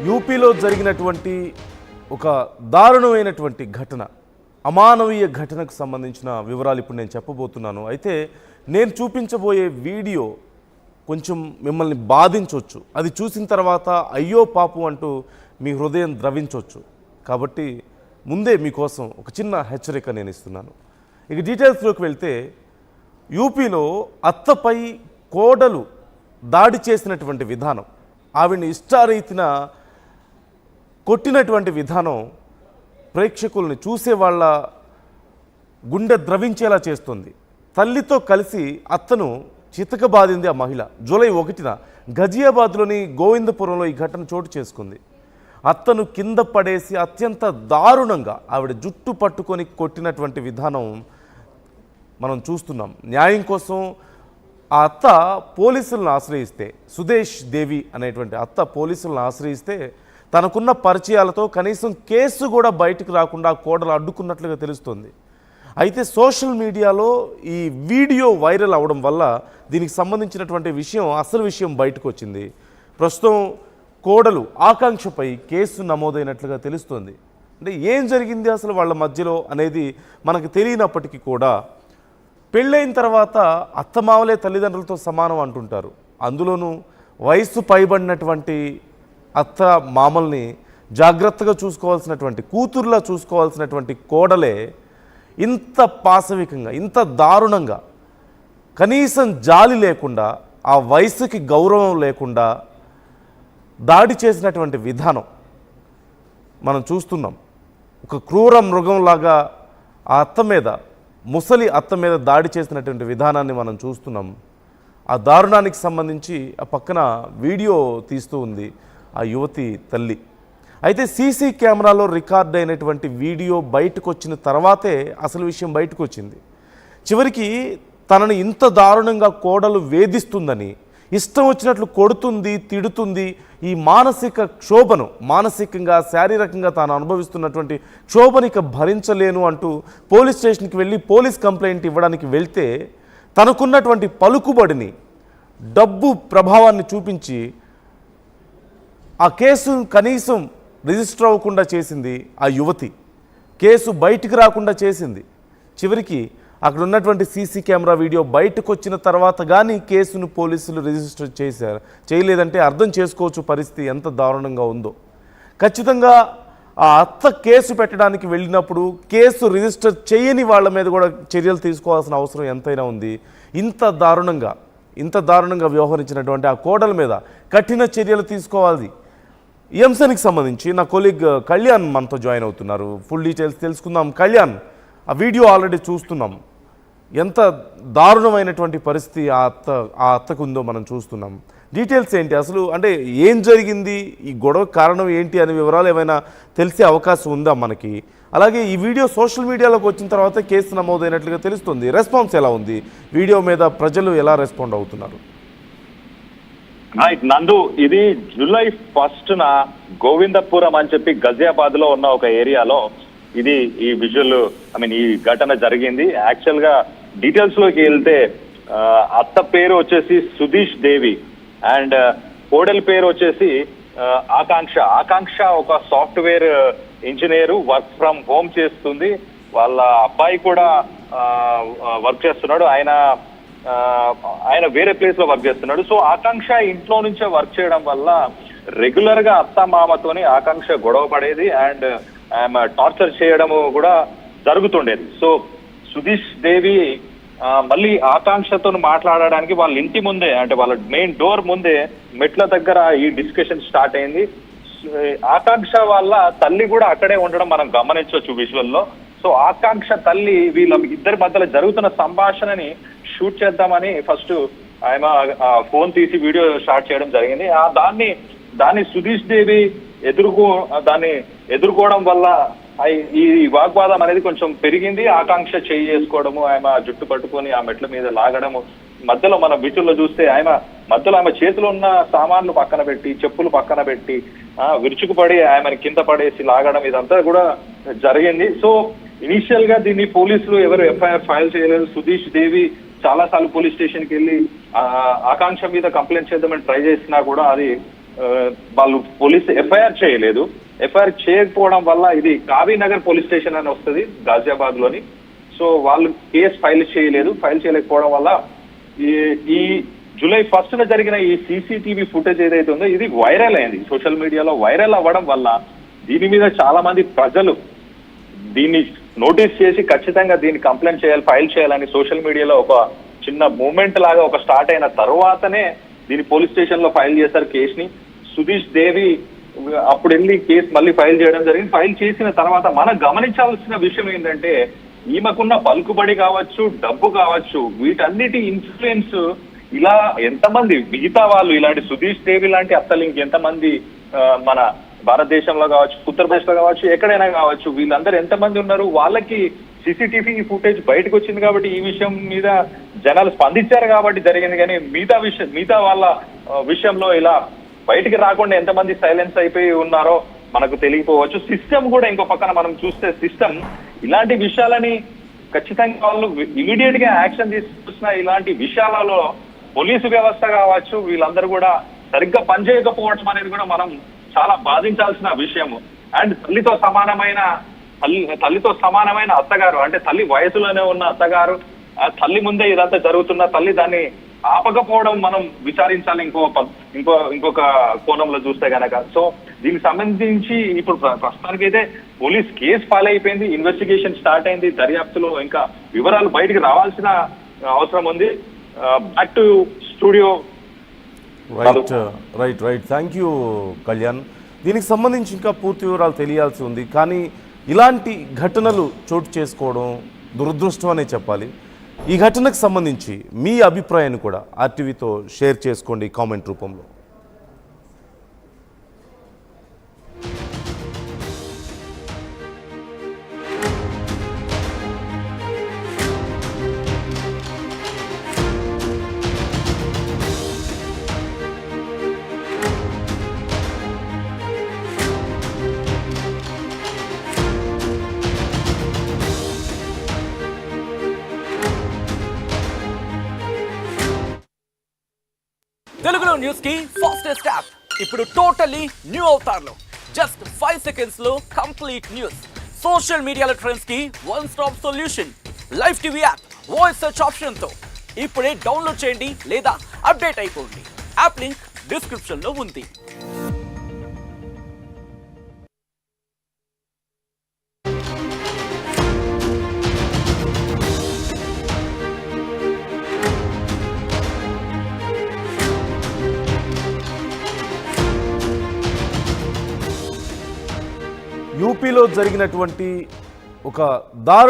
యూపీలో జరిగినటువంటి ఒక దారుణమైనటువంటి ఘటన, అమానవీయ ఘటనకు సంబంధించిన వివరాలు ఇప్పుడు నేను చెప్పబోతున్నాను. అయితే నేను చూపించబోయే వీడియో కొంచెం మిమ్మల్ని బాధించవచ్చు. అది చూసిన తర్వాత అయ్యో పాపు అంటూ మీ హృదయం ద్రవించవచ్చు. కాబట్టి ముందే మీకోసం ఒక చిన్న హెచ్చరిక నేను ఇస్తున్నాను. ఇక డీటెయిల్స్లోకి వెళ్తే, యూపీలో అత్తపై కోడలు దాడి చేసినటువంటి విధానం, ఆవిడ్ని ఇష్టారీతిన కొట్టినటువంటి విధానం ప్రేక్షకుల్ని, చూసే వాళ్ళ గుండె ద్రవించేలా చేస్తుంది. తల్లితో కలిసి అత్తను చితకబాదింది ఆ మహిళ. జూలై 1న గజియాబాద్లోని గోవిందపురంలో ఈ ఘటన చోటు చేసుకుంది. అత్తను కింద పడేసి అత్యంత దారుణంగా ఆవిడ జుట్టు పట్టుకొని కొట్టినటువంటి విధానం మనం చూస్తున్నాం. న్యాయం కోసం ఆ అత్త పోలీసులను ఆశ్రయిస్తే, సుదేశ్ దేవి అనేటువంటి అత్త పోలీసులను ఆశ్రయిస్తే తనకున్న పరిచయాలతో కనీసం కేసు కూడా బయటకు రాకుండా కోడలు అడ్డుకున్నట్లుగా తెలుస్తుంది. అయితే సోషల్ మీడియాలో ఈ వీడియో వైరల్ అవడం వల్ల దీనికి సంబంధించినటువంటి అసలు విషయం బయటకు వచ్చింది. ప్రస్తుతం కోడలు ఆకాంక్షపై కేసు నమోదైనట్లుగా తెలుస్తుంది. అంటే ఏం జరిగింది అసలు వాళ్ళ మధ్యలో అనేది మనకు తెలియనప్పటికీ కూడా, పెళ్ళైన తర్వాత అత్తమావలే తల్లిదండ్రులతో సమానం అంటుంటారు. అందులోనూ వయసు పైబడినటువంటి అత్త మామల్ని జాగ్రత్తగా చూసుకోవాల్సినటువంటి, కూతుర్లా చూసుకోవాల్సినటువంటి కోడలే ఇంత పాశవికంగా, ఇంత దారుణంగా, కనీసం జాలి లేకుండా, ఆ వయసుకి గౌరవం లేకుండా దాడి చేసినటువంటి విధానం మనం చూస్తున్నాం. ఒక క్రూర మృగంలాగా ఆ అత్త మీద, ముసలి అత్త మీద దాడి చేసినటువంటి విధానాన్ని మనం చూస్తున్నాం. ఆ దారుణానికి సంబంధించి ఆ పక్కన వీడియో తీస్తూ ఉంది ఆ యువతి తల్లి. అయితే సీసీ కెమెరాలో రికార్డ్ అయినటువంటి వీడియో బయటకు వచ్చిన తర్వాతే అసలు విషయం బయటకు వచ్చింది. చివరికి తనని ఇంత దారుణంగా కోడలు వేధిస్తుందని, ఇష్టం వచ్చినట్లు కొడుతుంది, తిడుతుంది, ఈ మానసిక క్షోభను, మానసికంగా శారీరకంగా తాను అనుభవిస్తున్నటువంటి క్షోభనిక భరించలేను అంటూ పోలీస్ స్టేషన్కి వెళ్ళి పోలీస్ కంప్లైంట్ ఇవ్వడానికి వెళ్తే, తనకున్నటువంటి పలుకుబడిని, డబ్బు ప్రభావాన్ని చూపించి ఆ కేసు కనీసం రిజిస్టర్ అవ్వకుండా చేసింది ఆ యువతి. కేసు బయటికి రాకుండా చేసింది. చివరికి అక్కడ ఉన్నటువంటి సీసీ కెమెరా వీడియో బయటకు వచ్చిన తర్వాత కానీ కేసును పోలీసులు రిజిస్టర్ చేయలేదంటే అర్థం చేసుకోవచ్చు పరిస్థితి ఎంత దారుణంగా ఉందో. ఖచ్చితంగా ఆ అత్త కేసు పెట్టడానికి వెళ్ళినప్పుడు కేసు రిజిస్టర్ చేయని వాళ్ళ మీద కూడా చర్యలు తీసుకోవాల్సిన అవసరం ఎంతైనా ఉంది. ఇంత దారుణంగా వ్యవహరించినటువంటి ఆ కోడల మీద కఠిన చర్యలు తీసుకోవాలి. ఈ అంశానికి సంబంధించి నా కొలీగ్ కళ్యాణ్ మనతో జాయిన్ అవుతున్నారు. ఫుల్ డీటెయిల్స్ తెలుసుకుందాం. కళ్యాణ్, ఆ వీడియో ఆల్రెడీ చూస్తున్నాం. ఎంత దారుణమైనటువంటి పరిస్థితి ఆ అత్తకు ఉందో మనం చూస్తున్నాం. డీటెయిల్స్ ఏంటి అసలు, అంటే ఏం జరిగింది, ఈ గొడవ కారణం ఏంటి అనే వివరాలు ఏమైనా తెలిసే అవకాశం ఉందా మనకి? అలాగే ఈ వీడియో సోషల్ మీడియాలోకి వచ్చిన తర్వాత కేసు నమోదైనట్లుగా తెలుస్తుంది. రెస్పాన్స్ ఎలా ఉంది? వీడియో మీద ప్రజలు ఎలా రెస్పాండ్ అవుతున్నారు? నందు, ఇది జూలై 1న గోవిందపురం అని చెప్పి గజియాబాద్ లో ఉన్న ఒక ఏరియాలో ఈ విజువల్ ఈ ఘటన జరిగింది. యాక్చువల్ గా డీటెయిల్స్ లోకి వెళ్తే అత్త పేరు వచ్చేసి సుదేశ్ దేవి అండ్ కోడలి పేరు వచ్చేసి ఆకాంక్ష ఒక software engineer, work from home చేస్తుంది. వాళ్ళ అబ్బాయి కూడా వర్క్ చేస్తున్నాడు. ఆయన వేరే ప్లేస్ లో వర్క్ చేస్తున్నాడు. సో ఆకాంక్ష ఇంట్లో నుంచే వర్క్ చేయడం వల్ల రెగ్యులర్ గా అత్త మామతోని ఆకాంక్ష గొడవ పడేది అండ్ ఆమె టార్చర్ చేయడము కూడా జరుగుతుండేది. సో సుదేశ్ దేవి మళ్ళీ ఆకాంక్షతో మాట్లాడడానికి వాళ్ళ ఇంటి ముందే, అంటే వాళ్ళ మెయిన్ డోర్ ముందే మెట్ల దగ్గర ఈ డిస్కషన్ స్టార్ట్ అయింది. ఆకాంక్ష వాళ్ళ తల్లి కూడా అక్కడే ఉండడం మనం గమనించవచ్చు విజువల్ లో. సో ఆకాంక్ష తల్లి వీళ్ళ ఇద్దరి మధ్యలో జరుగుతున్న సంభాషణని షూట్ చేద్దామని ఫస్ట్ ఆయన ఫోన్ తీసి వీడియో స్టార్ట్ చేయడం జరిగింది. దాన్ని సుదేశ్ దేవి దాన్ని ఎదుర్కోవడం వల్ల ఈ వాగ్వాదం అనేది కొంచెం పెరిగింది. ఆకాంక్ష చేయి చేసుకోవడము, ఆమె జుట్టు పట్టుకొని ఆ మెట్ల మీద లాగడము, మధ్యలో మన విజువల్లో చూస్తే ఆమె చేతిలో ఉన్న సామాన్లు పక్కన పెట్టి, చెప్పులు పక్కన పెట్టి విరుచుకుపడి ఆమెను కింద పడేసి లాగడం, ఇదంతా కూడా జరిగింది. సో ఇనీషియల్ గా దీన్ని పోలీసులు ఎవరు ఎఫ్ఐఆర్ ఫైల్ చేయలేదు. సుదేశ్ దేవి చాలా సార్లు పోలీస్ స్టేషన్కి వెళ్ళి ఆకాంక్ష మీద కంప్లైంట్ చేద్దామని ట్రై చేసినా కూడా అది వాళ్ళు పోలీసు ఎఫ్ఐఆర్ చేయలేదు. ఎఫ్ఐఆర్ చేయకపోవడం వల్ల ఇది కావీనగర్ పోలీస్ స్టేషన్ అని వస్తుంది గాజియాబాద్ లోని. సో వాళ్ళు కేసు ఫైల్ చేయలేకపోవడం వల్ల ఈ జూలై 1న జరిగిన ఈ సీసీటీవీ ఫుటేజ్ ఏదైతే ఉందో ఇది వైరల్ అయింది. సోషల్ మీడియాలో వైరల్ అవ్వడం వల్ల దీని మీద చాలా మంది ప్రజలు దీన్ని నోటీస్ చేసి ఖచ్చితంగా దీన్ని కంప్లైంట్ ఫైల్ చేయాలని సోషల్ మీడియాలో ఒక చిన్న మూమెంట్ లాగా ఒక స్టార్ట్ అయిన తర్వాతనే దీన్ని పోలీస్ స్టేషన్ లో ఫైల్ చేశారు కేసుని. సుధీష్ దేవి అప్పుడు వెళ్ళి కేసు మళ్ళీ ఫైల్ చేయడం జరిగింది. ఫైల్ చేసిన తర్వాత మనం గమనించాల్సిన విషయం ఏంటంటే ఈమెకున్న పలుకుబడి కావచ్చు, డబ్బు కావచ్చు, వీటన్నిటి ఇన్ఫ్లుయెన్స్ ఇలా ఎంతమంది మిగతా వాళ్ళు ఇలాంటి సుధీష్ దేవి లాంటి అసలు ఇంకెంతమంది మన భారతదేశంలో కావచ్చు, ఉత్తరప్రదేశ్ లో కావచ్చు, ఎక్కడైనా కావచ్చు, వీళ్ళందరూ ఎంతమంది ఉన్నారు, వాళ్ళకి సీసీటీవీ ఫుటేజ్ బయటకు వచ్చింది కాబట్టి ఈ విషయం మీద జనాలు స్పందించారు కాబట్టి జరిగింది. కానీ మిగతా వాళ్ళ విషయంలో ఇలా బయటికి రాకుండా ఎంతమంది సైలెన్స్ అయిపోయి ఉన్నారో మనకు తెలియకపోవచ్చు. సిస్టమ్ కూడా ఇంకో పక్కన మనం చూస్తే సిస్టమ్ ఇలాంటి విషయాలని ఖచ్చితంగా వాళ్ళు ఇమీడియట్ గా యాక్షన్ తీసుకొచ్చిన ఇలాంటి విషయాలలో పోలీసు వ్యవస్థ కావచ్చు వీళ్ళందరూ కూడా సరిగ్గా పనిచేయకపోవడం అనేది కూడా మనం చాలా బాధించాల్సిన విషయము. అండ్ తల్లితో సమానమైన అత్తగారు, అంటే తల్లి వయసులోనే ఉన్న అత్తగారు, తల్లి ముందే ఇదంతా జరుగుతున్న తల్లి దాన్ని ఆపకపోవడం మనం విచారించాలి ఇంకొక కోణంలో చూస్తే గనక. సో దీనికి సంబంధించి ఇప్పుడు ప్రస్తుతానికైతే పోలీస్ కేసు ఫైల్ అయిపోయింది, ఇన్వెస్టిగేషన్ స్టార్ట్ అయింది, దర్యాప్తులో ఇంకా వివరాలు బయటికి రావాల్సిన అవసరం ఉంది. Back to studio. Right thank you Kalyan. దీనికి సంబంధించి ఇంకా పూర్తి వివరాలు తెలియాల్సి ఉంది. కానీ ఇలాంటి ఘటనలు చోటు చేసుకోవడం దురదృష్టం అనే చెప్పాలి. ఈ ఘటనకు సంబంధించి మీ అభిప్రాయాన్ని కూడా ఆర్టీవీతో షేర్ చేసుకోండి కామెంట్ రూపంలో. తెలుగులో న్యూస్ కి ఫాస్టెస్ట్ యాప్ ఇప్పుడు టోటలీ న్యూ అవతార్లో జస్ట్ 5 సెకండ్స్ లో కంప్లీట్ న్యూస్. సోషల్ మీడియాలో ట్రెండ్స్ కి one stop solution. Live TV app voice search option తో ఇప్పుడే డౌన్లోడ్ చేయండి లేదా అప్డేట్ అయిపోండి. యాప్ లింక్ డిస్క్రిప్షన్ లో ఉంది. యూపీలో జరిగినటువంటి ఒక దారుణ